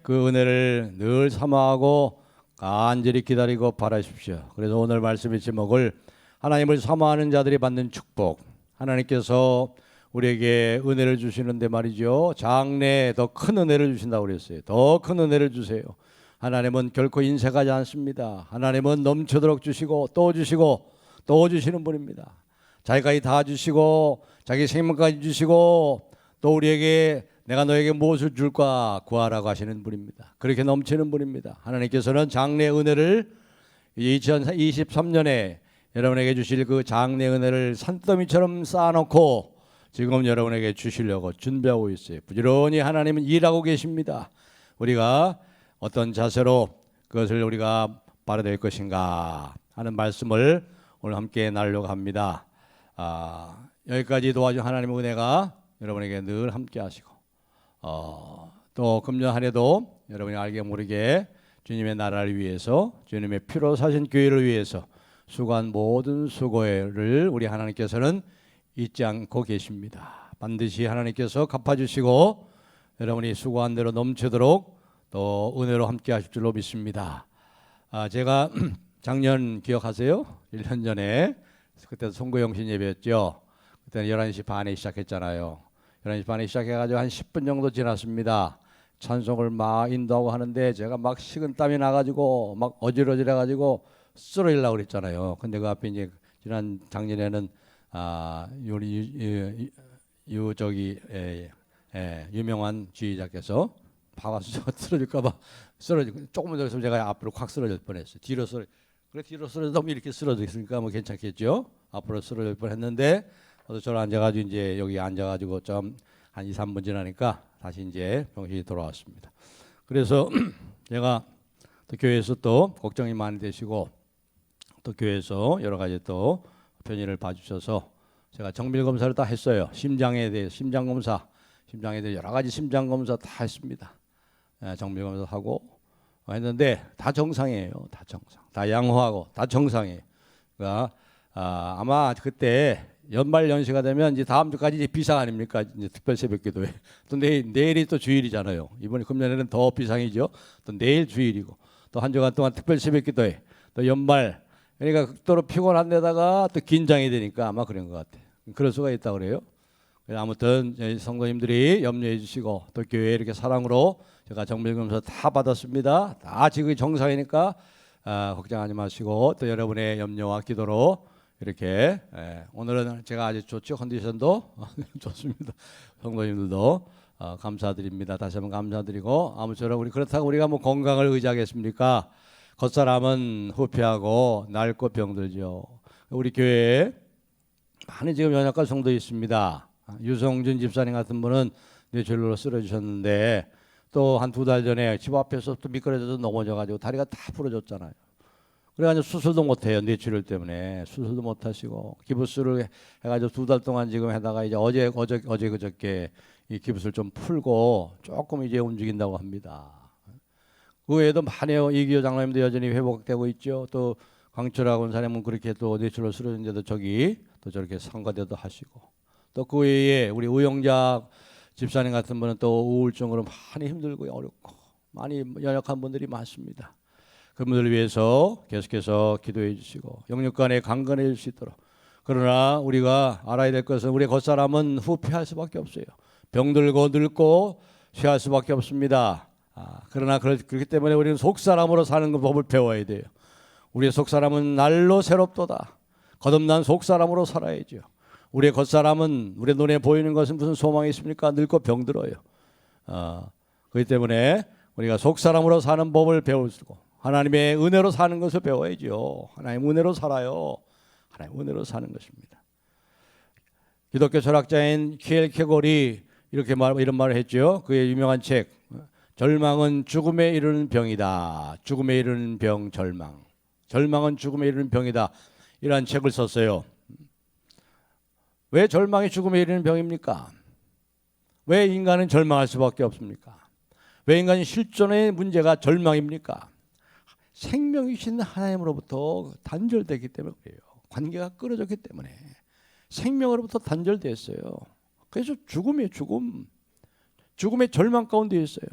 그 은혜를 늘 사모하고 간절히 기다리고 바라십시오. 그래서 오늘 말씀의 제목을 하나님을 사모하는 자들이 받는 축복. 하나님께서 우리에게 은혜를 주시는데 말이죠, 장래 더 큰 은혜를 주신다고 그랬어요. 더 큰 은혜를 주세요. 하나님은 결코 인색하지 않습니다. 하나님은 넘치도록 주시고 또 주시고 또 주시는 분입니다. 자기까지 다 주시고 자기 생명까지 주시고 또 우리에게 내가 너에게 무엇을 줄까 구하라고 하시는 분입니다. 그렇게 넘치는 분입니다. 하나님께서는 장래 은혜를 2023년에 여러분에게 주실 그 장래 은혜를 산더미처럼 쌓아놓고 지금 여러분에게 주시려고 준비하고 있어요. 부지런히 하나님은 일하고 계십니다. 우리가 어떤 자세로 그것을 우리가 발휘될 것인가 하는 말씀을 오늘 함께 나누려고 합니다. 여기까지 도와준 하나님의 은혜가 여러분에게 늘 함께 하시고 또 금년 한 해도 여러분이 알게 모르게 주님의 나라를 위해서 주님의 피로 사신 교회를 위해서 수고한 모든 수고를 우리 하나님께서는 잊지 않고 계십니다. 반드시 하나님께서 갚아주시고 여러분이 수고한 대로 넘치도록 또 은혜로 함께 하실 줄로 믿습니다. 제가 작년 기억하세요? 1년 전에 그때 송구영신 예배였죠. 그때는 11시 반에 시작했잖아요. 11시 반에 시작해가지고 한 10분 정도 지났습니다. 찬송을 막 인도하고 하는데 제가 막 식은땀이 나가지고 막 어질어질해가지고 쓰러지려고 그랬잖아요. 근데 그 앞에 이제 지난 작년에는 유명한 지휘자께서 봐가지고 쓰러질까봐 쓰러지고 조금만 더 있으면 제가 앞으로 확 쓰러질 뻔했어요. 뒤로 쓰러져도 이렇게 쓰러져 있으니까 뭐 괜찮겠죠. 앞으로 쓰러질 뻔했는데 저를 앉아가지고 이제 여기 앉아가지고 좀 한 2, 3분 지나니까 다시 이제 정신이 돌아왔습니다. 그래서 제가 또 교회에서 또 걱정이 많이 되시고 또 교회에서 여러 가지 또 편의를 봐주셔서 제가 정밀 검사를 다 했어요. 심장에 대해 심장 검사, 심장에 대해 여러 가지 심장 검사 다 했습니다. 정밀 검사 하고 했는데 다 정상이에요. 다 정상, 다 양호하고 다 정상이에요. 그러니까 아마 그때 연말 연시가 되면 이제 다음 주까지 이제 비상 아닙니까? 이제 특별 새벽기도회. 또 내일이 또 주일이잖아요. 이번에 금년에는 더 비상이죠. 또 내일 주일이고 또 한 주간 동안 특별 새벽기도회. 또 연말. 그러니까 극도로 피곤한 데다가 또 긴장이 되니까 아마 그런 것 같아요. 그럴 수가 있다고 그래요. 아무튼 성도님들이 염려해 주시고 또 교회 이렇게 사랑으로 제가 정밀검사 다 받았습니다. 다 지금 정상이니까 걱정하지 마시고 또 여러분의 염려와 기도로 이렇게 오늘은 제가 아주 좋죠. 컨디션도 좋습니다. 성도님들도 감사드립니다. 다시 한번 감사드리고 아무쪼록 그렇다고 우리가 뭐 건강을 의지하겠습니까? 겉사람은 후패하고 낡고 병들죠. 우리 교회에 많은 지금 연약한 성도 있습니다. 유성준 집사님 같은 분은 뇌출혈로 쓰러지셨는데 또 한 2달 전에 집 앞에서 또 미끄러져서 넘어져가지고 다리가 다 부러졌잖아요. 그래가지고 수술도 못해요. 뇌출혈 때문에 수술도 못하시고 기부스를 해가지고 2달 동안 지금 해다가 이제 어제 그저께 이 기부스를 좀 풀고 조금 이제 움직인다고 합니다. 그 외에도 많아요. 이기호 장로님도 여전히 회복되고 있죠. 또 강철학 원사님은 그렇게 또 뇌출혈로 쓰러졌는데도 또 저렇게 상가대도 하시고 또 그 외에 우리 우영자 집사님 같은 분은 또 우울증으로 많이 힘들고 어렵고 많이 연약한 분들이 많습니다. 그분들을 위해서 계속해서 기도해 주시고 영육간에 강건해 줄 수 있도록. 그러나 우리가 알아야 될 것은 우리 겉사람은 후패할 수밖에 없어요. 병들고 늙고 쇠할 수밖에 없습니다. 그러나 그렇기 때문에 우리는 속사람으로 사는 법을 배워야 돼요. 우리의 속사람은 날로 새롭도다. 거듭난 속사람으로 살아야죠. 우리의 겉사람은 우리 눈에 보이는 것은 무슨 소망이 있습니까? 늙고 병들어요. 그렇기 때문에 우리가 속사람으로 사는 법을 배우고 하나님의 은혜로 사는 것을 배워야죠. 하나님 은혜로 살아요. 하나님 은혜로 사는 것입니다. 기독교 철학자인 키엘케골이 이런 말을 했죠. 그의 유명한 책 절망은 죽음에 이르는 병이다. 죽음에 이르는 병 절망. 절망은 죽음에 이르는 병이다. 이러한 책을 썼어요. 왜 절망이 죽음에 이르는 병입니까? 왜 인간은 절망할 수밖에 없습니까? 왜 인간이 실존의 문제가 절망입니까? 생명이신 하나님으로부터 단절됐기 때문에 그래요. 관계가 끊어졌기 때문에 생명으로부터 단절됐어요. 그래서 죽음이에요. 죽음의 절망 가운데 있어요.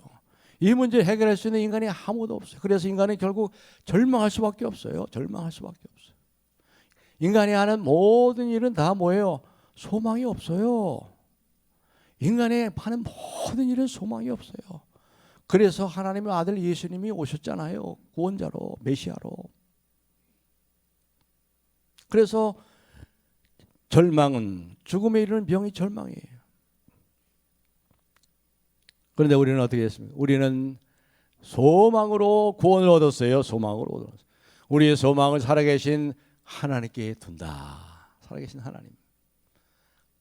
이 문제를 해결할 수 있는 인간이 아무도 없어요. 그래서 인간은 결국 절망할 수밖에 없어요. 절망할 수밖에 없어요. 인간이 하는 모든 일은 다 뭐예요? 소망이 없어요. 인간이 하는 모든 일은 소망이 없어요. 그래서 하나님의 아들 예수님이 오셨잖아요. 구원자로, 메시아로. 그래서 절망은, 죽음에 이르는 병이 절망이에요. 그런데 우리는 어떻게 했습니까? 우리는 소망으로 구원을 얻었어요. 소망으로 얻었어요. 우리의 소망을 살아계신 하나님께 둔다. 살아계신 하나님.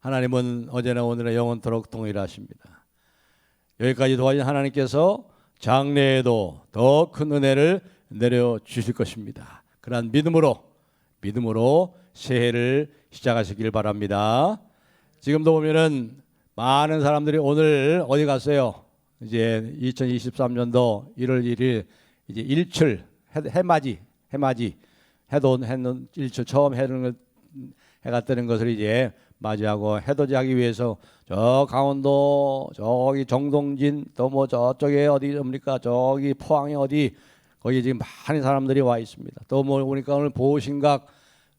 하나님은 어제나 오늘나 영원토록 동일하십니다. 여기까지 도와준 하나님께서 장래에도 더 큰 은혜를 내려주실 것입니다. 그러한 믿음으로 새해를 시작하시길 바랍니다. 지금도 보면은 많은 사람들이 오늘 어디 갔어요? 이제 2023년도 1월 1일 이제 일출 해맞이 해는 일출 처음 해가 뜨는 것을 이제 맞이하고 해돋이하기 위해서 저 강원도 저기 정동진 또 뭐 저쪽에 어디입니까? 저기 포항에 어디 거기 지금 많은 사람들이 와 있습니다. 또 뭐 보니까 오늘 보신각이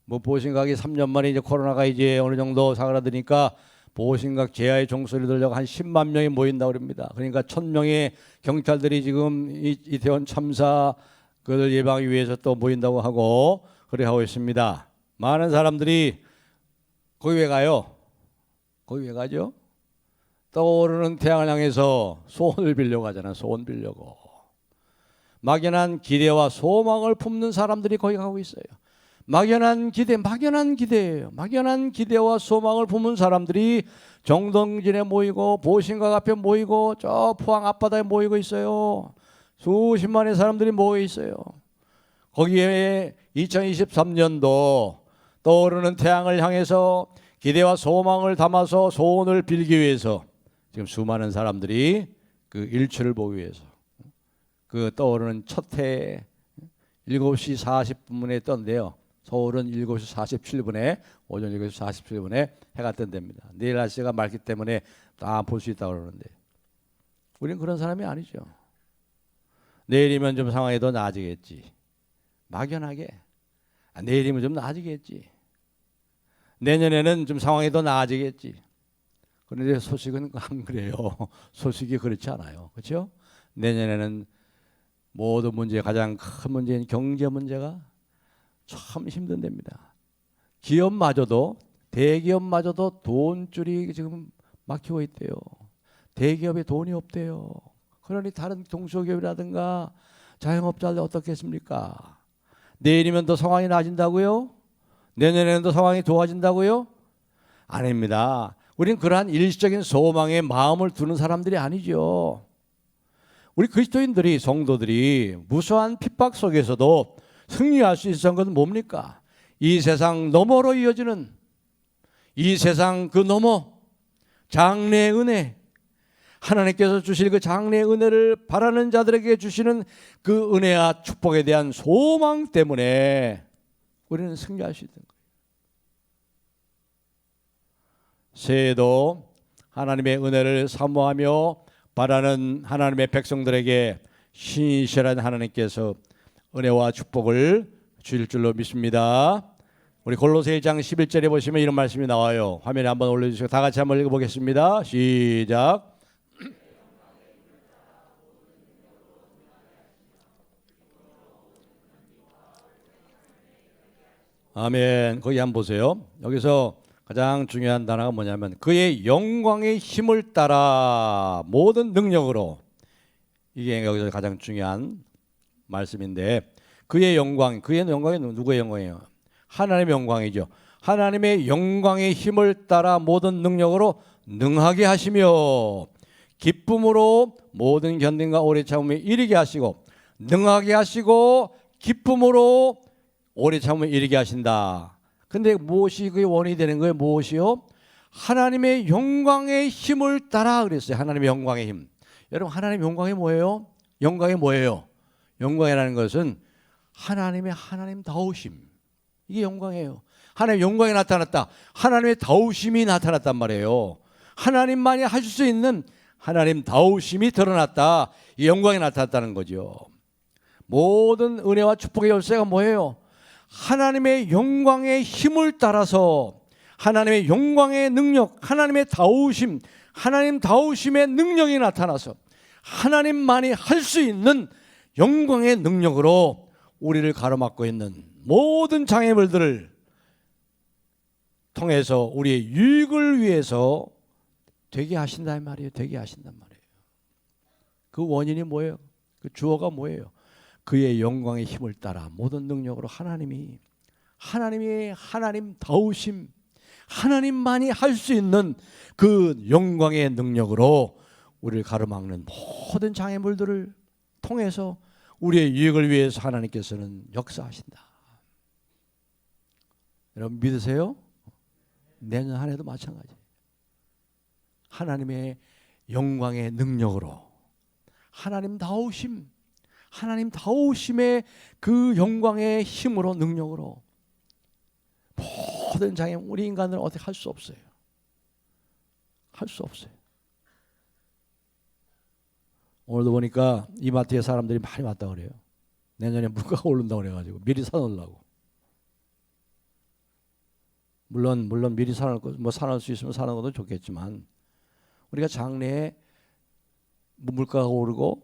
3년 만에 이제 코로나가 이제 어느 정도 사그라드니까 보신각 제야의 종소리 들려고 한 10만 명이 모인다고 그럽니다. 그러니까 1000명의 경찰들이 지금 이태원 참사 그걸 예방하기 위해서 또 모인다고 하고 그래 하고 있습니다. 많은 사람들이 거기 왜 가요? 거기 왜 가죠? 떠오르는 태양을 향해서 소원을 빌려고 하잖아요. 소원 빌려고. 막연한 기대와 소망을 품는 사람들이 거기 가고 있어요. 막연한 기대예요. 막연한 기대와 소망을 품은 사람들이 정동진에 모이고 보신각 앞에 모이고 저 포항 앞바다에 모이고 있어요. 수십만의 사람들이 모여 있어요. 거기에 2023년도 떠오르는 태양을 향해서 기대와 소망을 담아서 소원을 빌기 위해서 지금 수많은 사람들이 그 일출을 보기 위해서 그 떠오르는 첫 해 7시 40분에 떴는데요. 서울은 7시 47분에 오전 7시 47분에 해가 뜬답니다. 내일 날씨가 맑기 때문에 다 볼 수 있다고 그러는데 우리는 그런 사람이 아니죠. 내일이면 좀 상황이 더 나아지겠지. 막연하게 내일이면 좀 나아지겠지. 내년에는 좀 상황이 더 나아지겠지. 그런데 소식은 안 그래요. 소식이 그렇지 않아요. 그렇죠? 내년에는 모든 문제 가장 큰 문제인 경제 문제가 참 힘든답니다. 대기업마저도 돈줄이 지금 막히고 있대요. 대기업에 돈이 없대요. 그러니 다른 중소기업이라든가 자영업자들 어떻겠습니까? 내일이면 더 상황이 나아진다고요? 내년에는 더 상황이 좋아진다고요? 아닙니다. 우리는 그러한 일시적인 소망에 마음을 두는 사람들이 아니죠. 우리 그리스도인들이 성도들이 무수한 핍박 속에서도 승리할 수 있었던 것은 뭡니까? 이 세상 너머로 이어지는 이 세상 그 너머 장래의 은혜 하나님께서 주실 그 장래의 은혜를 바라는 자들에게 주시는 그 은혜와 축복에 대한 소망 때문에 우리는 승리할 수 있는 거예요. 새해도 하나님의 은혜를 사모하며 바라는 하나님의 백성들에게 신실한 하나님께서 은혜와 축복을 주실 줄로 믿습니다. 우리 골로새 1장 11절에 보시면 이런 말씀이 나와요. 화면에 한번 올려주시고 다 같이 한번 읽어보겠습니다. 시작. 아멘. 거기 한번 보세요. 여기서 가장 중요한 단어가 뭐냐면 그의 영광의 힘을 따라 모든 능력으로, 이게 여기서 가장 중요한 말씀인데, 그의 영광이 누구의 영광이에요? 하나님의 영광이죠. 하나님의 영광의 힘을 따라 모든 능력으로 능하게 하시며 기쁨으로 모든 견딘과 오래 참음에 이르게 하시고, 능하게 하시고 기쁨으로 오래 참음에 이르게 하신다. 근데 무엇이 그게 원인이 되는 거예요? 무엇이요? 하나님의 영광의 힘을 따라 그랬어요. 하나님의 영광의 힘. 여러분, 하나님의 영광이 뭐예요? 영광이 뭐예요? 영광이라는 것은 하나님 다우심, 이게 영광이에요. 하나님의 영광이 나타났다. 하나님의 다우심이 나타났단 말이에요. 하나님만이 하실 수 있는 하나님 다우심이 드러났다. 이 영광이 나타났다는 거죠. 모든 은혜와 축복의 열쇠가 뭐예요? 하나님의 영광의 힘을 따라서 하나님의 영광의 능력, 하나님의 다우심, 하나님 다우심의 능력이 나타나서 하나님만이 할 수 있는 영광의 능력으로 우리를 가로막고 있는 모든 장애물들을 통해서 우리의 유익을 위해서 되게 하신다 이 말이에요. 되게 하신단 말이에요. 그 원인이 뭐예요? 그 주어가 뭐예요? 그의 영광의 힘을 따라 모든 능력으로 하나님 다우심, 하나님만이 할 수 있는 그 영광의 능력으로 우리를 가로막는 모든 장애물들을 통해서 우리의 유익을 위해서 하나님께서는 역사하신다. 여러분 믿으세요? 내년 한 해도 마찬가지. 하나님의 영광의 능력으로 하나님 다우심의 그 영광의 힘으로 능력으로 모든 장애 우리 인간들은 어떻게 할 수 없어요. 할 수 없어요. 오늘도 보니까 이마트에 사람들이 많이 왔다 그래요. 내년에 물가가 오른다고 그래가지고 미리 사놓으려고. 물론 미리 사놓을 거, 뭐 사놓을 수 있으면 사놓은 것도 좋겠지만 우리가 장래에 물가가 오르고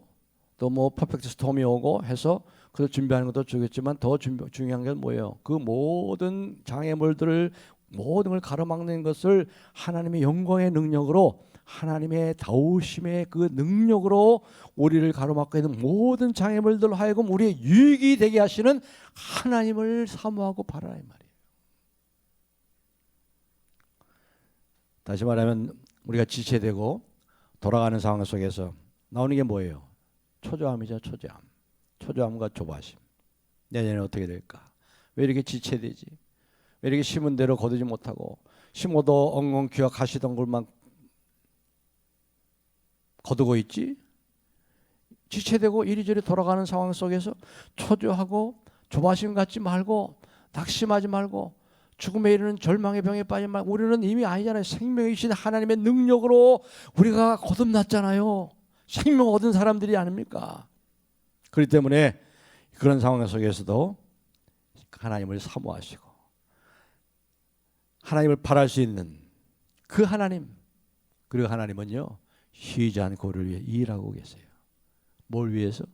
또 뭐 퍼펙트 스톰이 오고 해서 그걸 준비하는 것도 좋겠지만 더 중요한 게 뭐예요? 그 모든 장애물들을 모든 걸 가로막는 것을 하나님의 영광의 능력으로 하나님의 다우심의 그 능력으로 우리를 가로막고 있는 모든 장애물들로 하여금 우리의 유익이 되게 하시는 하나님을 사모하고 바라라 이 말이에요. 다시 말하면 우리가 지체되고 돌아가는 상황 속에서 나오는 게 뭐예요? 초조함이죠. 초조함과 조바심. 내년에 어떻게 될까? 왜 이렇게 지체되지? 왜 이렇게 심은 대로 거두지 못하고 심어도 엉엉 귀와 가시던 것만 거두고 있지? 지체되고 이리저리 돌아가는 상황 속에서 초조하고 조바심 갖지 말고 낙심하지 말고 죽음에 이르는 절망의 병에 빠진 말 우리는 이미 아니잖아요. 생명이신 하나님의 능력으로 우리가 거듭났잖아요. 생명 얻은 사람들이 아닙니까? 그렇기 때문에 그런 상황 속에서도 하나님을 사모하시고 하나님을 바랄 수 있는 그 하나님, 그리고 하나님은요 쉬지 않고 우리를 위해 일하고 계세요. 뭘 위해서?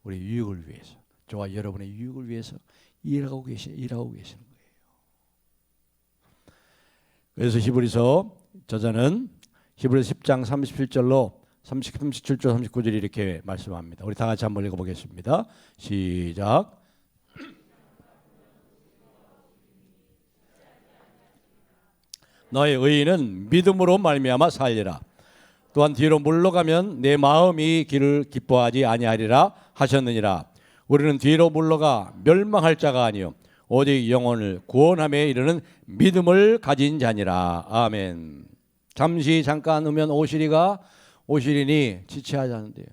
우리 유익을 위해서, 저와 여러분의 유익을 위해서 일하고 계시는 거예요. 그래서 히브리서 저자는 히브리서 10장 37절로 37절 39절 이렇게 말씀합니다. 우리 다 같이 한번 읽어보겠습니다. 시작. 너의 의인은 믿음으로 말미암아 살리라. 또한 뒤로 물러가면 내 마음이 길을 기뻐하지 아니하리라 하셨느니라. 우리는 뒤로 물러가 멸망할 자가 아니요 오직 영혼을 구원함에 이르는 믿음을 가진 자니라. 아멘. 잠깐 오면 오시리니 지체하지 않는데요.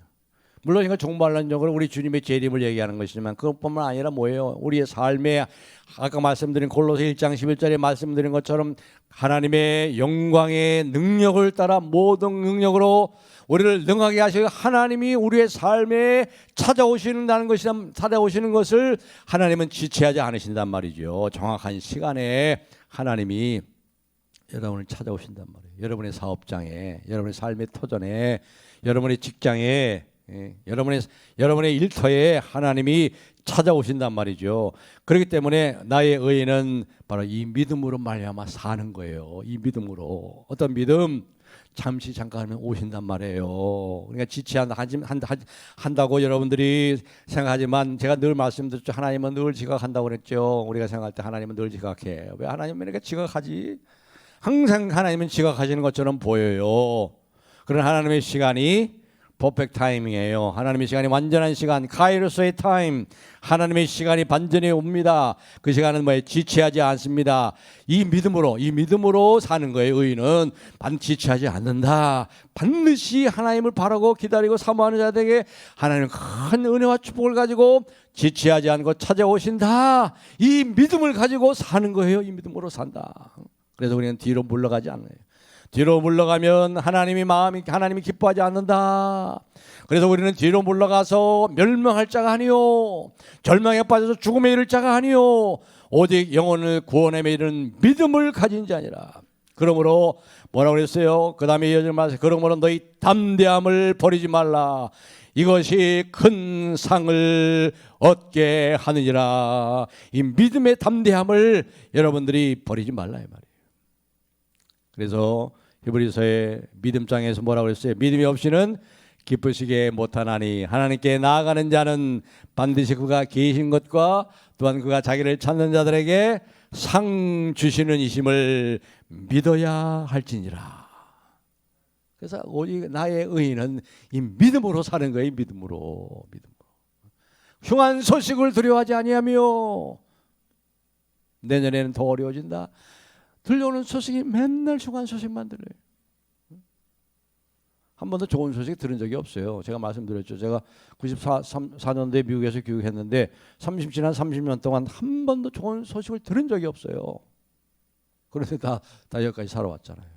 물론 이거 종말론적으로 우리 주님의 재림을 얘기하는 것이지만 그것뿐만 아니라 뭐예요? 우리의 삶에 아까 말씀드린 골로새 1장 11절에 말씀드린 것처럼 하나님의 영광의 능력을 따라 모든 능력으로 우리를 능하게 하시고 하나님이 우리의 삶에 찾아오시는 것을 하나님은 지체하지 않으신단 말이죠. 정확한 시간에 하나님이 여러분을 찾아오신단 말이에요. 여러분의 사업장에, 여러분의 삶의 터전에, 여러분의 직장에, 여러분의 일터에 하나님이 찾아오신단 말이죠. 그렇기 때문에 나의 의인은 바로 이 믿음으로 말미암아 사는 거예요. 이 믿음으로. 어떤 믿음? 잠깐 하면 오신단 말이에요. 그러니까 지체한다고 여러분들이 생각하지만 제가 늘 말씀드렸죠. 하나님은 늘 지각한다고 그랬죠. 우리가 생각할 때 하나님은 늘 지각해. 왜 하나님은 이렇게 지각하지? 항상 하나님은 지각하시는 것처럼 보여요. 그런 하나님의 시간이 퍼펙트 타이밍이에요. 하나님의 시간이 완전한 시간, 카이로스의 타임. 하나님의 시간이 반전에 옵니다. 그 시간은 뭐예요? 지체하지 않습니다. 이 믿음으로 사는 거예요. 의인은 지체하지 않는다. 반드시 하나님을 바라고 기다리고 사모하는 자들에게 하나님은 큰 은혜와 축복을 가지고 지체하지 않고 찾아오신다. 이 믿음을 가지고 사는 거예요. 이 믿음으로 산다. 그래서 우리는 뒤로 물러가지 않아요. 뒤로 물러가면 하나님이 기뻐하지 않는다. 그래서 우리는 뒤로 물러가서 멸망할 자가 아니요 절망에 빠져서 죽음에 이를 자가 아니요 오직 영혼을 구원에 이르는 믿음을 가진 자니라. 그러므로 뭐라고 그랬어요? 그 다음에 이어질 말씀, 그러므로 너희 담대함을 버리지 말라. 이것이 큰 상을 얻게 하느니라. 이 믿음의 담대함을 여러분들이 버리지 말라 이 말이에요. 그래서 히브리서의 믿음장에서 뭐라고 그랬어요? 믿음이 없이는 기쁘시게 못하나니 하나님께 나아가는 자는 반드시 그가 계신 것과 또한 그가 자기를 찾는 자들에게 상 주시는 이심을 믿어야 할지니라. 그래서 오직 나의 의인은 이 믿음으로 사는 거예요. 믿음으로. 흉한 소식을 두려워하지 아니하며. 내년에는 더 어려워진다. 들려오는 소식이 맨날 흉한 소식만 들려요. 한 번도 좋은 소식 들은 적이 없어요. 제가 말씀드렸죠. 제가 94년도에 미국에서 교육했는데 지난 30년 동안 한 번도 좋은 소식을 들은 적이 없어요. 그런데 다 여기까지 살아왔잖아요.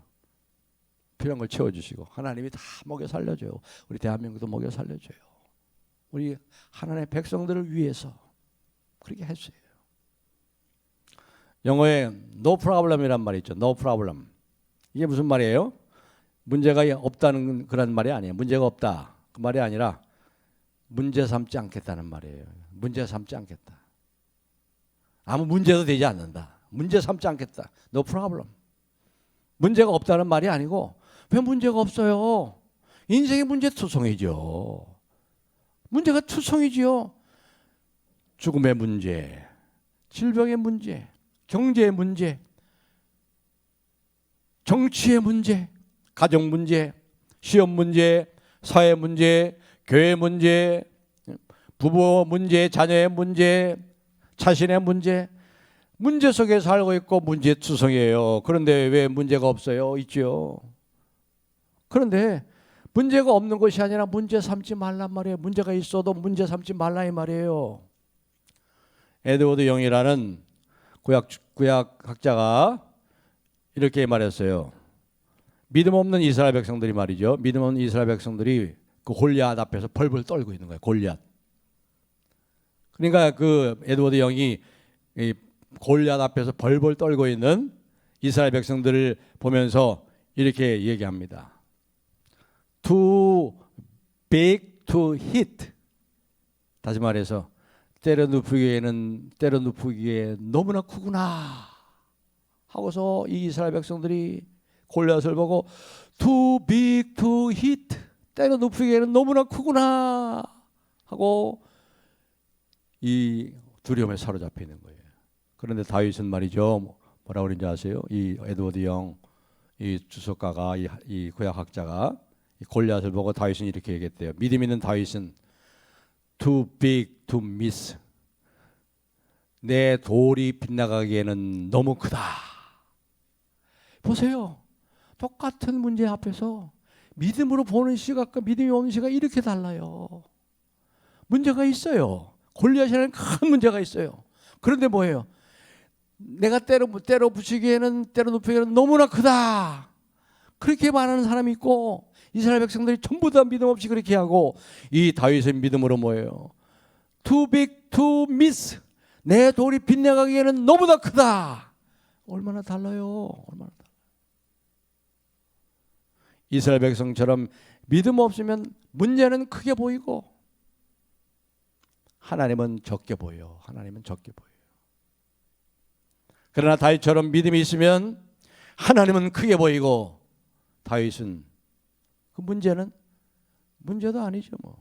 필요한 걸 채워주시고 하나님이 다 먹여 살려줘요. 우리 대한민국도 먹여 살려줘요. 우리 하나님의 백성들을 위해서 그렇게 했어요. 영어에 no problem이란 말이 있죠. no problem. 이게 무슨 말이에요? 문제가 없다는 그런 말이 아니에요. 문제가 없다 그 말이 아니라 문제 삼지 않겠다는 말이에요. 문제 삼지 않겠다. 아무 문제도 되지 않는다. 문제 삼지 않겠다. no problem. 문제가 없다는 말이 아니고 왜 문제가 없어요? 인생의 문제 투성이죠. 문제가 투성이지요. 죽음의 문제, 질병의 문제, 경제의 문제, 정치의 문제, 가정 문제, 시험 문제, 사회 문제, 교회 문제, 부부 문제, 자녀의 문제, 자신의 문제, 문제 속에 살고 있고 문제투성이에요. 그런데 왜 문제가 없어요? 있죠. 그런데 문제가 없는 것이 아니라 문제 삼지 말란 말이에요. 문제가 있어도 문제 삼지 말라 이 말이에요. 에드워드 영이라는 구약학자가 이렇게 말했어요. 믿음 없는 이스라엘 백성들이 말이죠. 믿음 없는 이스라엘 백성들이 그 골리앗 앞에서 벌벌 떨고 있는 거예요. 골리앗. 그러니까 그 에드워드 영이 이 골리앗 앞에서 벌벌 떨고 있는 이스라엘 백성들을 보면서 이렇게 얘기합니다. Too big to hit. 다시 말해서 때려 눕히기에 너무나 크구나 하고서 이 이스라엘 백성들이 골리앗을 보고 too big to hit. 때려 눕히기에는 너무나 크구나 하고 이 두려움에 사로잡혀 있는 거예요. 그런데 다윗은 말이죠. 뭐라고 그런지 아세요? 이 에드워드 영, 이 주석가가, 이 구약학자가 이 골리앗을 보고 다윗은 이렇게 얘기했대요. 믿음 있는 다윗은 too big to miss. 내 돌이 빗나가기에는 너무 크다. 보세요. 똑같은 문제 앞에서 믿음으로 보는 시각과 믿음이 오는 시각이 이렇게 달라요. 문제가 있어요. 골리앗이라는 큰 문제가 있어요. 그런데 뭐예요? 내가 때려 눕히기에는 너무나 크다. 그렇게 말하는 사람이 있고 이스라엘 백성들이 전부 다 믿음 없이 그렇게 하고 이 다윗의 믿음으로 뭐예요? Too big to miss. 내 돌이 빗나가기에는 너무나 크다. 얼마나 달라요? 얼마나 달라요? 이스라엘 백성처럼 믿음 없으면 문제는 크게 보이고 하나님은 적게 보여요. 하나님은 적게 보여요. 그러나 다윗처럼 믿음이 있으면 하나님은 크게 보이고 다윗은 그 문제도 아니죠. 뭐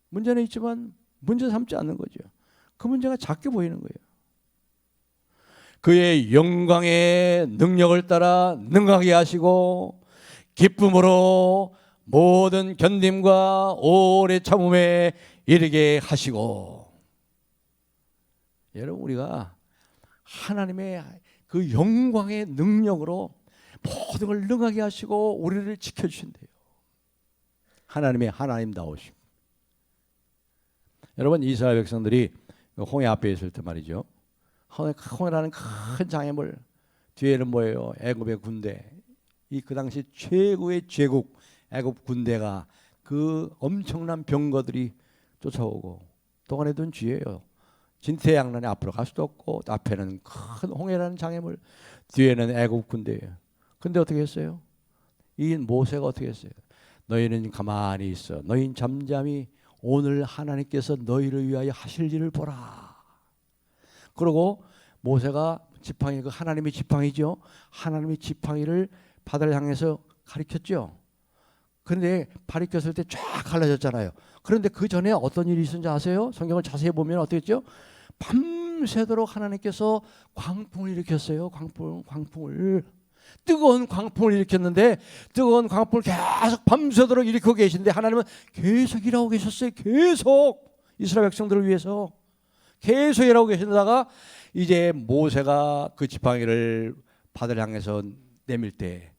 문제는 있지만 문제 삼지 않는 거죠. 그 문제가 작게 보이는 거예요. 그의 영광의 능력을 따라 능하게 하시고 기쁨으로 모든 견딤과 오래 참음에 이르게 하시고. 여러분 우리가 하나님의 그 영광의 능력으로 모든 걸 능하게 하시고 우리를 지켜주신대요. 하나님의 하나님다우심. 여러분 이스라엘 백성들이 홍해 앞에 있을 때 말이죠. 홍해라는 큰 장애물 뒤에는 뭐예요? 애굽의 군대. 이 그 당시 최고의 제국 애굽 군대가 그 엄청난 병거들이 쫓아오고 동안에 둔 쥐예요. 진퇴양난에 앞으로 갈 수도 없고 앞에는 큰 홍해라는 장애물, 뒤에는 애굽 군대예요. 근데 어떻게 했어요? 이 모세가 어떻게 했어요? 너희는 가만히 있어. 너희는 잠잠히 오늘 하나님께서 너희를 위하여 하실 일을 보라. 그리고 모세가 지팡이, 그 하나님의 지팡이죠. 하나님의 지팡이를 바다를 향해서 가리켰죠. 그런데 가리켰을 때 쫙 갈라졌잖아요. 그런데 그 전에 어떤 일이 있었는지 아세요? 성경을 자세히 보면 어떻게 했죠? 밤새도록 하나님께서 광풍을 일으켰어요. 광풍을. 뜨거운 광풍을 일으켰는데 뜨거운 광풍을 계속 밤새도록 일으키고 계신데 하나님은 계속 일하고 계셨어요. 계속 이스라엘 백성들을 위해서 계속 일하고 계시다가 이제 모세가 그 지팡이를 바다를 향해서 내밀 때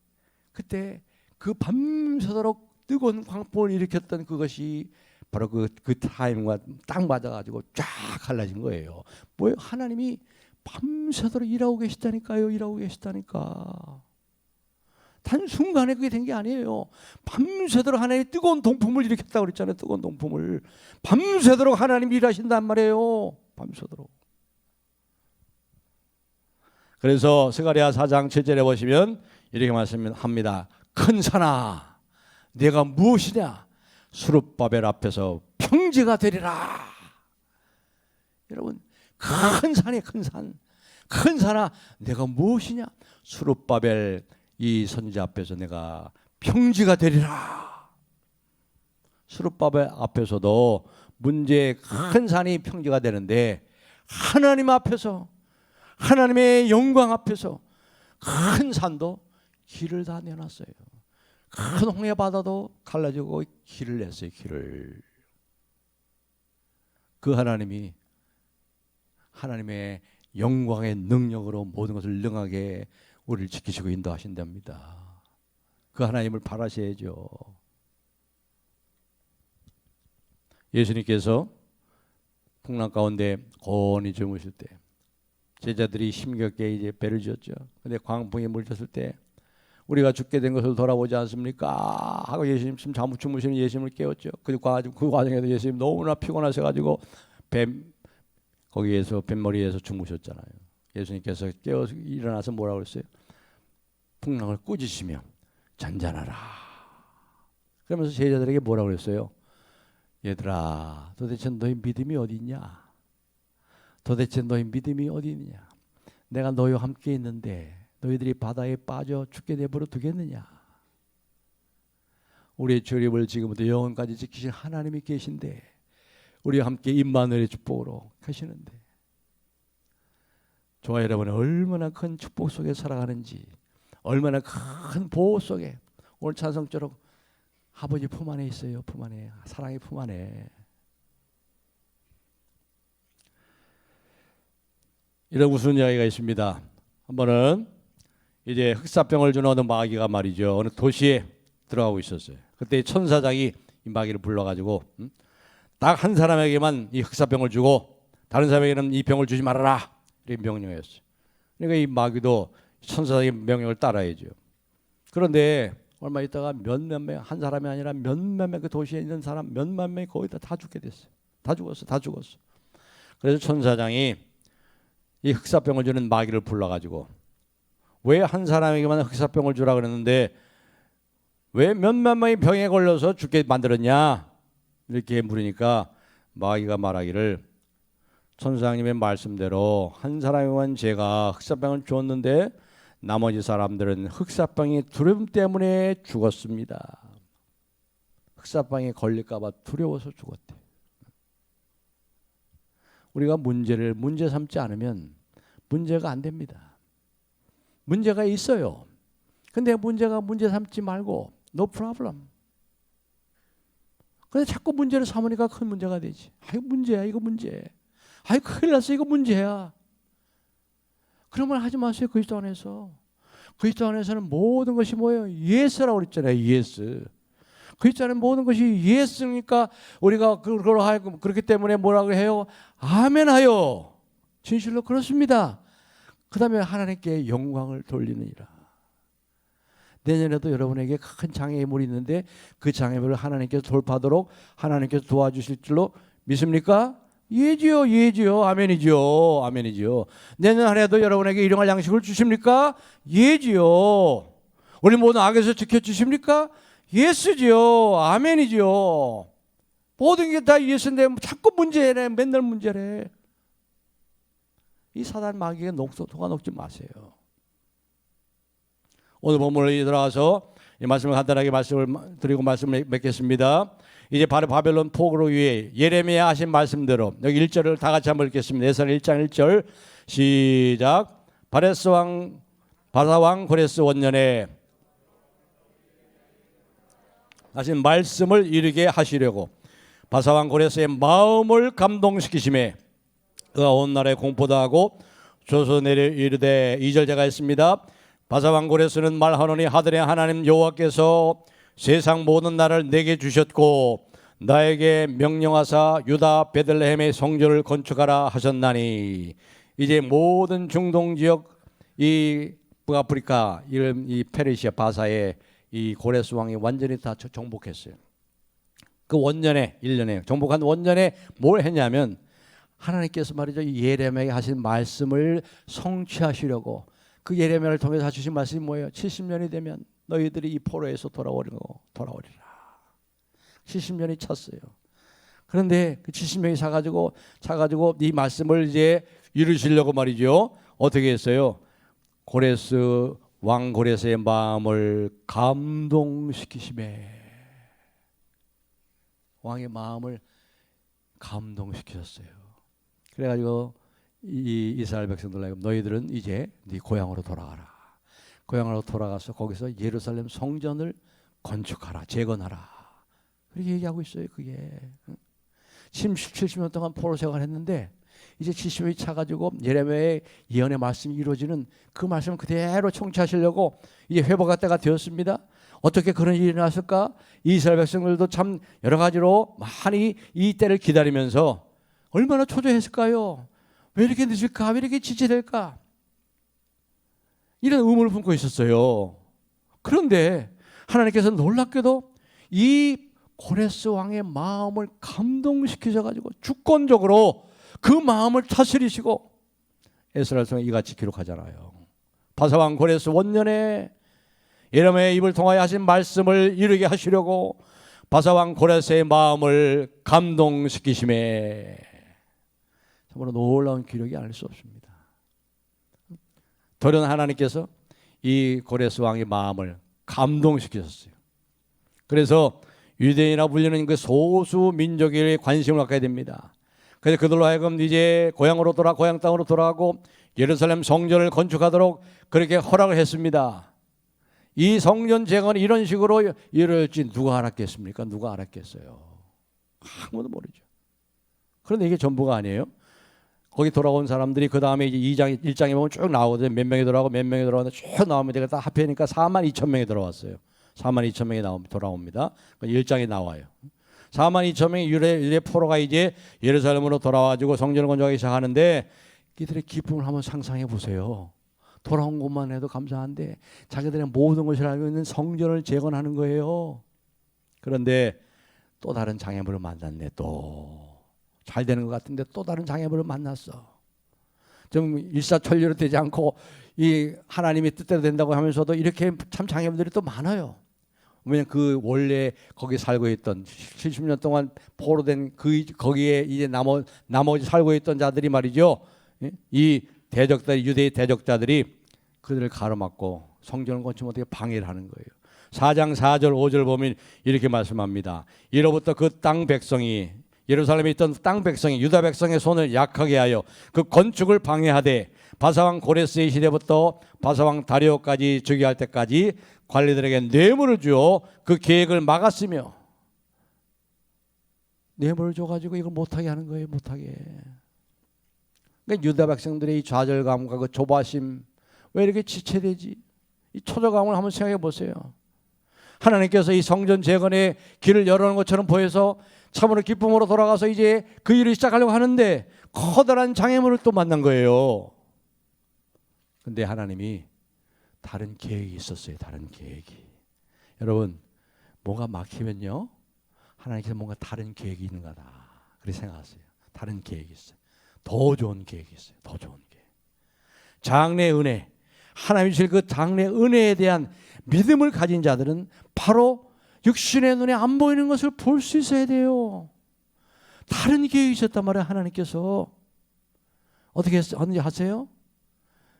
그때 그 밤새도록 뜨거운 광풍을 일으켰던 그것이 바로 그 타임과 딱 맞아가지고 쫙 갈라진 거예요. 뭐예요? 하나님이 밤새도록 일하고 계시다니까요. 일하고 계시다니까. 단순간에 그게 된 게 아니에요. 밤새도록 하나님이 뜨거운 동풍을 일으켰다고 그랬잖아요. 뜨거운 동풍을. 밤새도록 하나님이 일하신단 말이에요. 밤새도록. 그래서 스가랴 4장 7절에 보시면 이렇게 말씀합니다. 큰 산아 내가 무엇이냐? 스룹바벨 앞에서 평지가 되리라. 여러분 큰 산이 큰 산. 큰 산아 내가 무엇이냐? 스룹바벨 이 선지 앞에서 내가 평지가 되리라. 스룹바벨 앞에서도 문제의 큰 산이 평지가 되는데 하나님 앞에서 하나님의 영광 앞에서 큰 산도 길을 다 내놨어요. 큰 홍해 바다도 갈라지고 길을 냈어요. 길을. 그 하나님이 하나님의 영광의 능력으로 모든 것을 능하게 우리를 지키시고 인도하신답니다. 그 하나님을 바라셔야죠. 예수님께서 풍랑 가운데 고온히 주무실 때 제자들이 힘겹게 이제 배를 지었죠. 근데 광풍이 물쳤을 때 우리가 죽게 된 것을 돌아보지 않습니까? 하고 예수님 지금 잠못 주무시는 예수님을 깨웠죠. 그 과정에도 예수님 너무나 피곤하셔가지고 거기에서 뱃머리에서 주무셨잖아요. 예수님께서 깨어 일어나서 뭐라고 그랬어요? 풍랑을 꾸짖으며 잔잔하라. 그러면서 제자들에게 뭐라고 그랬어요? 얘들아, 도대체 너희 믿음이 어디 있냐? 도대체 너희 믿음이 어디 있느냐? 내가 너희와 함께 있는데 너희들이 바다에 빠져 죽게 내버려 두겠느냐? 우리의 주님을 지금부터 영원까지 지키신 하나님이 계신데 우리와 함께 임마누엘의 축복으로 가시는데 저와 여러분은 얼마나 큰 축복 속에 살아가는지 얼마나 큰 보호 속에 오늘 찬송처럼 아버지 품 안에 있어요. 품 안에. 사랑의 품 안에. 이런 무슨 이야기가 있습니다. 한 번은 이제 흑사병을 주는 어느 마귀가 말이죠. 어느 도시에 들어가고 있었어요. 그때 천사장이 이 마귀를 불러가지고 딱 한 사람에게만 이 흑사병을 주고 다른 사람에게는 이 병을 주지 말아라. 이렇게 명령했어요. 그러니까 이 마귀도 천사장의 명령을 따라야죠. 그런데 얼마 있다가 몇몇 명, 한 사람이 아니라 몇몇 명 그 도시에 있는 사람 몇만 명이 거의 다 죽게 됐어요. 다 죽었어. 그래서 천사장이 이 흑사병을 주는 마귀를 불러가지고 왜 한 사람에게만 흑사병을 주라 그랬는데 왜 몇몇 명이 병에 걸려서 죽게 만들었냐 이렇게 물으니까 마귀가 말하기를 천사장님의 말씀대로 한 사람에게만 제가 흑사병을 줬는데 나머지 사람들은 흑사병의 두려움 때문에 죽었습니다. 흑사병에 걸릴까 봐 두려워서 죽었대. 우리가 문제를 문제 삼지 않으면 문제가 안 됩니다. 문제가 있어요. 근데 문제가 문제 삼지 말고 no problem. 근데 자꾸 문제를 삼으니까 큰 문제가 되지. 아이고 문제야 이거 문제. 아이고 큰일 났어 이거 문제야. 그런 말 하지 마세요. 그리스도 안에서. 그리스도 안에서는 모든 것이 뭐예요? 예스라고 그랬잖아요. 예스. 그리스도 안에 모든 것이 예스니까 우리가 그걸 하고 그렇기 때문에 뭐라고 해요? 아멘하여. 진실로 그렇습니다. 그 다음에 하나님께 영광을 돌리느니라. 내년에도 여러분에게 큰 장애물이 있는데 그 장애물을 하나님께서 돌파하도록 하나님께서 도와주실 줄로 믿습니까? 예지요, 예지요, 아멘이지요, 아멘이지요. 내년 한 해도 여러분에게 일용할 양식을 주십니까? 예지요. 우리 모든 악에서 지켜주십니까? 예스지요, 아멘이지요. 모든 게 다 예수인데 자꾸 문제래, 맨날 문제래. 이 사단 마귀가 속아 녹지 마세요. 오늘 본문을 들어가서 이 말씀을 간단하게 말씀을 드리고 말씀을 맺겠습니다. 이제 바로 바벨론 포로로 위해 예레미야 하신 말씀대로 여기 1절을 다 같이 한번 읽겠습니다. 에스라 1장 1절 시작. 바사왕 고레스 원년에 하신 말씀을 이루게 하시려고 바사왕 고레스의 마음을 감동시키심에 그가 온 나라에 공포도 하고 조선내려 이르되 2절 제가 했습니다. 바사왕 고레스는 말하노니 하늘의 하나님 여호와께서 세상 모든 나라를 내게 주셨고 나에게 명령하사 유다 베들레헴의 성전을 건축하라 하셨나니 이제 모든 중동 지역 이 북아프리카 이런 이 페르시아 바사의 이 고레스 왕이 완전히 다 정복했어요. 그 원년에 1년에 정복한 원년에 뭘 했냐면 하나님께서 말이죠 예레미야에게 하신 말씀을 성취하시려고 그 예레미야를 통해서 하시신 말씀이 뭐예요? 70년이 되면 너희들이 이 포로에서 돌아오리라. 70년이 찼어요. 그런데 그 70년이 차가지고 이 말씀을 이제 이루시려고 말이죠. 어떻게 했어요? 고레스 왕 고레스의 마음을 감동시키심에 왕의 마음을 감동시키셨어요. 그래가지고 이 이스라엘 백성들 너희들은 이제 네 고향으로 돌아가라. 고향으로 돌아가서 거기서 예루살렘 성전을 건축하라, 재건하라. 그렇게 얘기하고 있어요. 그게 70년 동안 포로 생활했는데 이제 70년이 차가지고 예레미야의 예언의 말씀이 이루어지는 그 말씀을 그대로 청취하시려고 이제 회복할 때가 되었습니다. 어떻게 그런 일이 났을까? 이스라엘 백성들도 참 여러 가지로 많이 이 때를 기다리면서 얼마나 초조했을까요? 왜 이렇게 늦을까? 왜 이렇게 지체될까? 이런 의문을 품고 있었어요. 그런데 하나님께서 놀랍게도 이 고레스 왕의 마음을 감동시키셔가지고 주권적으로 그 마음을 다스리시고 에스라서는 이같이 기록하잖아요. 바사왕 고레스 원년에 예레미야의 입을 통하여 하신 말씀을 이루게 하시려고 바사왕 고레스의 마음을 감동시키심에 정말 놀라운 기록이 아닐 수 없습니다. 돌연 하나님께서 이 고레스 왕의 마음을 감동시키셨어요. 그래서 유대인이라 불리는 그 소수 민족에 관심을 갖게 됩니다. 그래서 그들로 하여금 이제 고향 땅으로 돌아가고 예루살렘 성전을 건축하도록 그렇게 허락을 했습니다. 이 성전 재건이 이런 식으로 이루어질지 누가 알았겠습니까? 누가 알았겠어요? 아무도 모르죠. 그런데 이게 전부가 아니에요. 거기 돌아온 사람들이 그 다음에 이제 1장에 보면 쭉 나오거든요. 몇 명이 돌아오고 몇 명이 돌아오는데 쭉 나오면 제가 다 합해니까 42,000명이 들어왔어요. 42,000명이 돌아옵니다. 1장에 나와요. 42,000명의 유대 포로가 이제 예루살렘으로 돌아와가지고 성전을 건축하기 시작하는데 이들의 기쁨을 한번 상상해 보세요. 돌아온 것만 해도 감사한데 자기들의 모든 것을 알고 있는 성전을 재건하는 거예요. 그런데 또 다른 장애물을 만났네. 또 잘 되는 것 같은데 또 다른 장애물을 만났어. 좀 일사천리로 되지 않고 이 하나님의 뜻대로 된다고 하면서도 이렇게 참 장애물들이 또 많아요. 왜냐면 그 원래 거기 살고 있던 70년 동안 포로된 거기에 이제 나머지 살고 있던 자들이 말이죠. 이 대적자 유대의 대적자들이 그들을 가로막고 성전을 건축하면 어떻게 방해를 하는 거예요. 4장 4절 5절 보면 이렇게 말씀합니다. 이로부터 그 땅 백성이 예루살렘에 있던 땅 백성이 유다 백성의 손을 약하게 하여 그 건축을 방해하되 바사왕 고레스의 시대부터 바사왕 다리오까지 즉위할 때까지 관리들에게 뇌물을 주어 그 계획을 막았으며 뇌물을 줘가지고 이걸 못하게 하는 거예요. 못하게. 그러니까 유다 백성들의 이 좌절감과 그 조바심 왜 이렇게 지체되지? 이 초조감을 한번 생각해 보세요. 하나님께서 이 성전 재건의 길을 열어놓은 것처럼 보여서 참으로 기쁨으로 돌아가서 이제 그 일을 시작하려고 하는데 커다란 장애물을 또 만난 거예요. 근데 하나님이 다른 계획이 있었어요. 다른 계획이. 여러분, 뭐가 막히면요, 하나님께서 뭔가 다른 계획이 있는 거다, 그렇게 생각하세요. 다른 계획이 있어요. 더 좋은 계획이 있어요. 더 좋은 계획. 장래 은혜, 하나님이 주실 그 장래 은혜에 대한 믿음을 가진 자들은 바로 육신의 눈에 안 보이는 것을 볼 수 있어야 돼요. 다른 계획이 있었단 말이에요. 하나님께서 어떻게 하세요?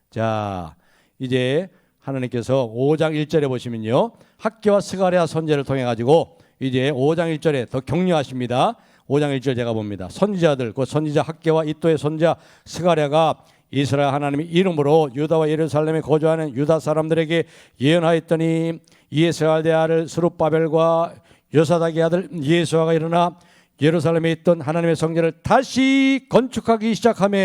자, 이제 하나님께서 5장 1절에 보시면요, 학개와 스가랴 선지자를 통해 가지고 이제 5장 1절에 더 격려하십니다. 5장 1절 제가 봅니다. 선지자들, 그 선지자 학개와 이또의 선지자 스가랴가 이스라엘 하나님의 이름으로 유다와 예루살렘에 거주하는 유다 사람들에게 예언하였더니, 이에스갈대 아들 스룹바벨과 요사닥의 아들 예수아가 일어나 예루살렘에 있던 하나님의 성전을 다시 건축하기 시작하며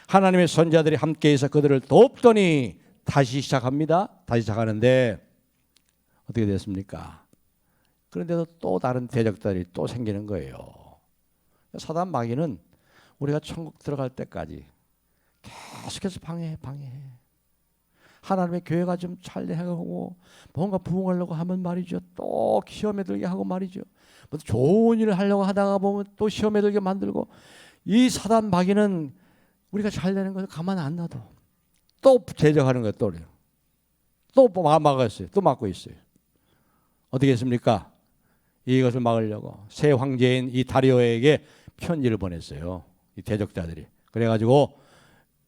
하나님의 선지자들이 함께해서 그들을 돕더니, 다시 시작합니다. 다시 시작하는데 어떻게 됐습니까? 그런데도 또 다른 대적들이 또 생기는 거예요. 사단 마귀는 우리가 천국 들어갈 때까지 계속해서 방해해. 하나님의 교회가 좀 잘 되고 뭔가 부흥하려고 하면 말이죠, 또 시험에 들게 하고 말이죠, 뭐 좋은 일을 하려고 하다가 보면 또 시험에 들게 만들고, 이 사단 마귀는 우리가 잘 되는 것을 가만 안 놔둬. 또 제적하는 거예요. 또 막았어요. 또 막고 있어요. 어떻게 했습니까? 이것을 막으려고 새 황제인 이 다리오에게 편지를 보냈어요. 이 대적자들이. 그래가지고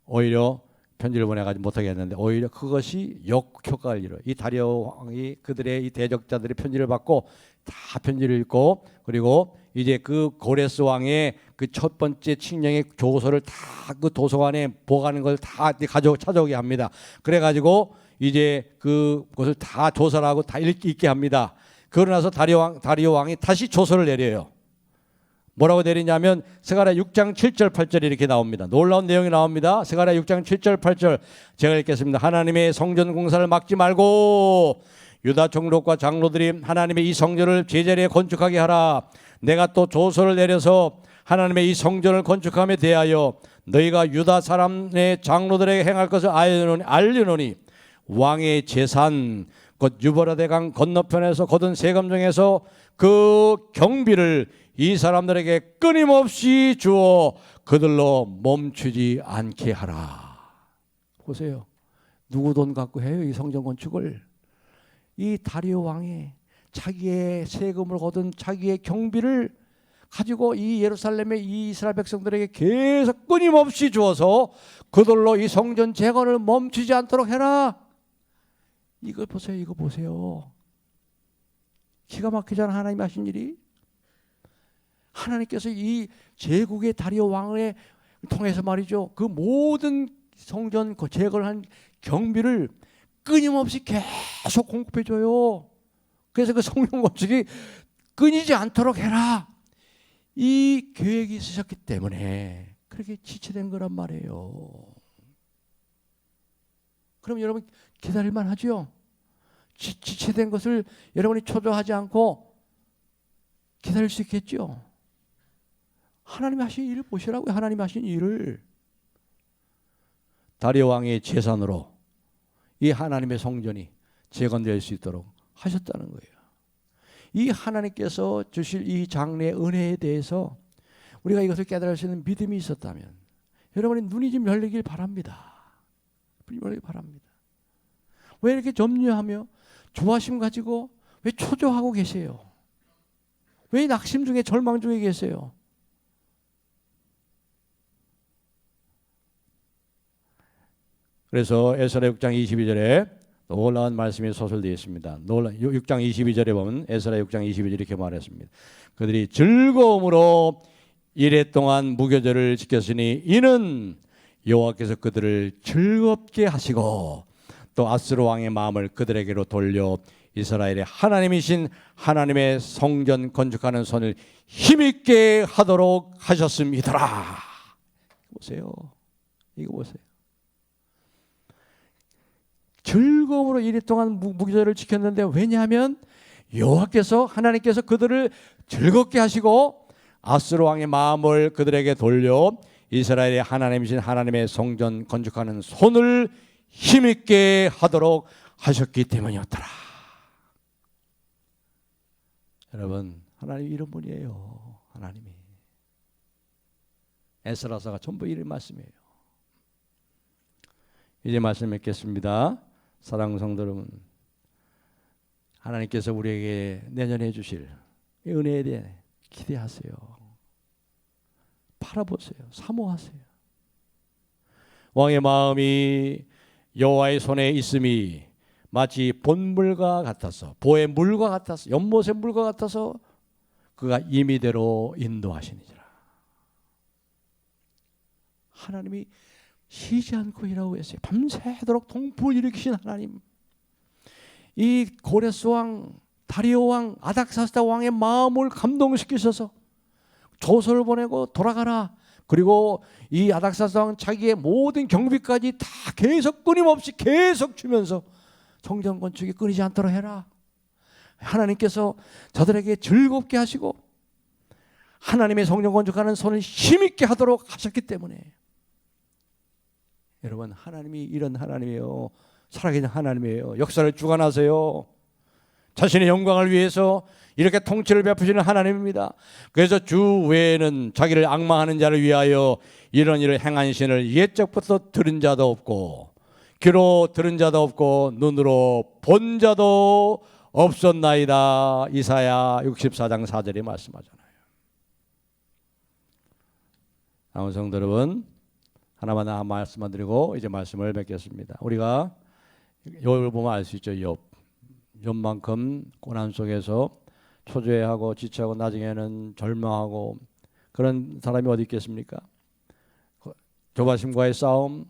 오히려 편지를 보내가지고 못하게 했는데, 오히려 그것이 역효과를 이뤄요. 이 다리오 왕이 그들의 이 대적자들의 편지를 받고 다 편지를 읽고, 그리고 이제 그 고레스 왕의 그 첫 번째 칙령의 조서를 다 그 도서관에 보관하는 걸 다 찾아오게 합니다. 그래가지고 이제 그것을 다 조사를 하고 다 읽게 합니다. 그러고 나서 다리오 왕이 다시 조서를 내려요. 뭐라고 내리냐면 스가랴 6장 7절 8절이 이렇게 나옵니다. 놀라운 내용이 나옵니다. 스가랴 6장 7절 8절 제가 읽겠습니다. 하나님의 성전 공사를 막지 말고 유다 총독과 장로들이 하나님의 이 성전을 제자리에 건축하게 하라. 내가 또 조서를 내려서 하나님의 이 성전을 건축함에 대하여 너희가 유다 사람의 장로들에게 행할 것을 알리노니 왕의 재산 곧 유브라데강 건너편에서 거둔 세금 중에서 그 경비를 이 사람들에게 끊임없이 주어 그들로 멈추지 않게 하라. 보세요. 누구 돈 갖고 해요? 이 성전 건축을. 이 다리오 왕이 자기의 세금을 거둔 자기의 경비를 가지고 이 예루살렘의 이 이스라엘 백성들에게 계속 끊임없이 주어서 그들로 이 성전 재건을 멈추지 않도록 해라. 이거 보세요. 이거 보세요. 기가 막히잖아. 하나님이 하신 일이. 하나님께서 이 제국의 다리오 왕을 통해서 말이죠, 그 모든 성전 재건을 한 경비를 끊임없이 계속 공급해 줘요. 그래서 그 성전 건축이 끊이지 않도록 해라. 이 계획이 있으셨기 때문에 그렇게 지체된 거란 말이에요. 그럼 여러분 기다릴만 하죠? 지체된 것을 여러분이 초조하지 않고 기다릴 수 있겠죠? 하나님이 하신 일을 보시라고요. 하나님이 하신 일을. 다리오 왕의 재산으로 이 하나님의 성전이 재건될 수 있도록 하셨다는 거예요. 이 하나님께서 주실 이 장래의 은혜에 대해서 우리가 이것을 깨달을 수 있는 믿음이 있었다면 여러분의 눈이 좀 열리길 바랍니다. 열리길 바랍니다. 왜 이렇게 점유하며 조바심 가지고 왜 초조하고 계세요? 왜 낙심 중에 절망 중에 계세요? 그래서 에스라 6장 22절에 놀라운 말씀이 소설되어 있습니다. 6장 22절에 보면 에스라 6장 22절 이렇게 말했습니다. 그들이 즐거움으로 이랫동안 무교절을 지켰으니 이는 여호와께서 그들을 즐겁게 하시고 또 아스루 왕의 마음을 그들에게로 돌려 이스라엘의 하나님이신 하나님의 성전 건축하는 손을 힘있게 하도록 하셨습니다. 보세요. 이거 보세요. 즐거움으로 이랫동안 무교절을 지켰는데, 왜냐하면 여호와께서 하나님께서 그들을 즐겁게 하시고 아스루 왕의 마음을 그들에게 돌려 이스라엘의 하나님이신 하나님의 성전 건축하는 손을 힘있게 하도록 하셨기 때문이었더라. 여러분, 하나님이 이런 분이에요. 하나님이. 에스라서가 전부 이런 말씀이에요. 이제 말씀 맺겠습니다. 사랑하는 성도 여러분, 하나님께서 우리에게 내년에 주실 이 은혜에 대해 기대하세요. 바라보세요. 사모하세요. 왕의 마음이 여호와의 손에 있음이 마치 본물과 같아서, 보의 물과 같아서, 연못의 물과 같아서 그가 임의대로 인도하시니라. 하나님이 쉬지 않고 일하고 계세요. 밤새도록 동풍을 일으키신 하나님. 이 고레스 왕, 다리오 왕, 아닥사스다 왕의 마음을 감동시키셔서 조서를 보내고 돌아가라. 그리고 이 아닥사스다 왕 자기의 모든 경비까지 다 계속 끊임없이 계속 주면서 성전 건축이 끊이지 않도록 해라. 하나님께서 저들에게 즐겁게 하시고 하나님의 성전 건축하는 손을 힘있게 하도록 하셨기 때문에, 여러분, 하나님이 이런 하나님이에요. 살아계신 하나님이에요. 역사를 주관하세요. 자신의 영광을 위해서 이렇게 통치를 베푸시는 하나님입니다. 그래서 주 외에는 자기를 앙망하는 자를 위하여 이런 일을 행한 신을 옛적부터 들은 자도 없고 귀로 들은 자도 없고 눈으로 본 자도 없었나이다. 이사야 64장 4절에 말씀하잖아요. 사랑하는 성도 여러분, 하나만 말씀만 드리고 이제 말씀을 맺겠습니다. 우리가 욥을 보면 알 수 있죠. 욥만큼 고난 속에서 초조해하고 지체하고 나중에는 절망하고 그런 사람이 어디 있겠습니까? 조바심과의 싸움,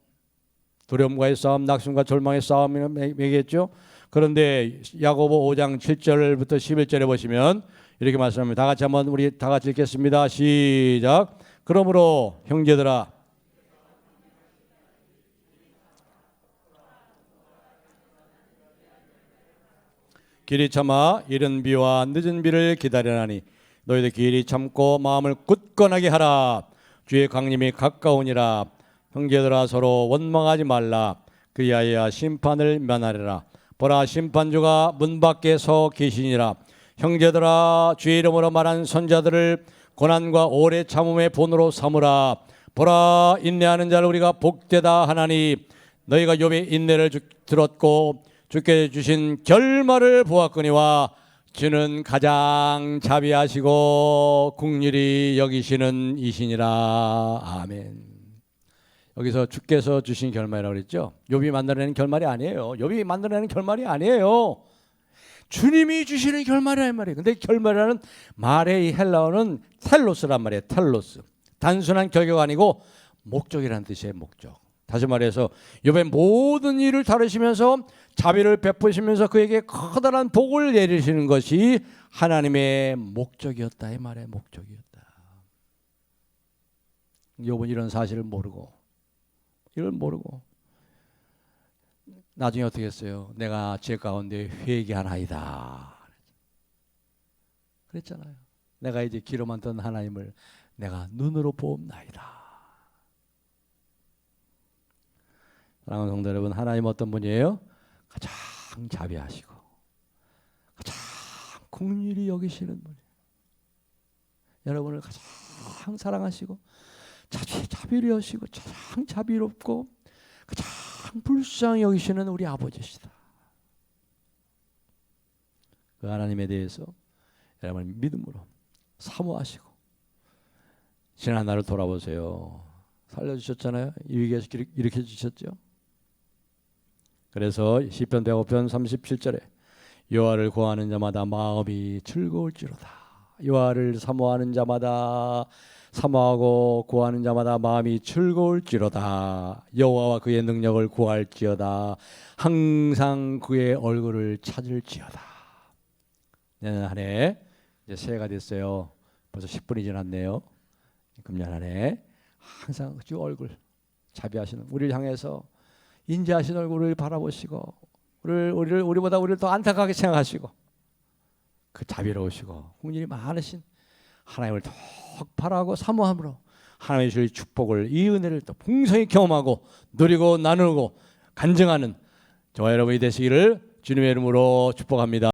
두려움과의 싸움, 낙심과 절망의 싸움이면 매겠죠. 그런데 야고보 5장 7절부터 11절에 보시면 이렇게 말씀합니다. 다 같이 한번 우리 다 같이 읽겠습니다. 시작. 그러므로 형제들아, 길이 참아 이른 비와 늦은 비를 기다리나니 너희들 길이 참고 마음을 굳건하게 하라. 주의 강림이 가까우니라. 형제들아, 서로 원망하지 말라. 그리하여 심판을 면하리라. 보라, 심판주가 문 밖에 서 계시니라. 형제들아, 주의 이름으로 말한 선자들을 고난과 오래 참음의 본으로 삼으라. 보라, 인내하는 자를 우리가 복되다 하나니 너희가 욥의 인내를 들었고 주께 주신 결말을 보았거니와 주는 가장 자비하시고 긍휼히 여기시는 이시니라. 아멘. 여기서 주께서 주신 결말이라고 그랬죠. 욥이 만들어내는 결말이 아니에요. 욥이 만들어내는 결말이 아니에요. 주님이 주시는 결말이란 말이에요. 근데 결말이라는 말의 이 헬라어는 텔로스란 말이에요. 텔로스. 단순한 결과가 아니고 목적이라는 뜻이에요. 목적. 다시 말해서 욥의 모든 일을 다루시면서 자비를 베푸시면서 그에게 커다란 복을 내리시는 것이 하나님의 목적이었다. 이 말의 목적이었다. 욥은 이런 사실을 모르고, 이걸 모르고 나중에 어떻게 했어요? 내가 죄 가운데 회개하나이다 그랬잖아요. 내가 이제 귀로만 듣는 하나님을 내가 눈으로 보옵나이다. 사랑하는 성도 여러분, 하나님 어떤 분이에요? 가장 자비하시고 가장 긍휼히 여기시는 분이에요. 여러분을 가장 사랑하시고 자비로우시고 가장 자비롭고 가장 불쌍히 여기시는 우리 아버지시다. 그 하나님에 대해서 여러분 믿음으로 사모하시고 지난 날을 돌아보세요. 살려주셨잖아요. 이 위기에서 일으켜 주셨죠. 그래서 시편 105편 37절에 여호와를 구하는 자마다 마음이 즐거울지로다. 여호와를 사모하는 자마다, 사모하고 구하는 자마다 마음이 즐거울지로다. 여호와와 그의 능력을 구할지어다. 항상 그의 얼굴을 찾을지어다. 내년 한 해 이제 새해가 됐어요. 벌써 10분이 지났네요. 금년 한 해 항상 주 얼굴 자비하시는 우리를 향해서 인자하신 얼굴을 바라보시고 우리보다 우리를 더 안타깝게 생각하시고 그 자비로우시고 긍휼이 많으신 하나님을 더 바라고 사모함으로 하나님의 주실 축복을, 이 은혜를 더 풍성히 경험하고 누리고 나누고 간증하는 저와 여러분이 되시기를 주님의 이름으로 축복합니다.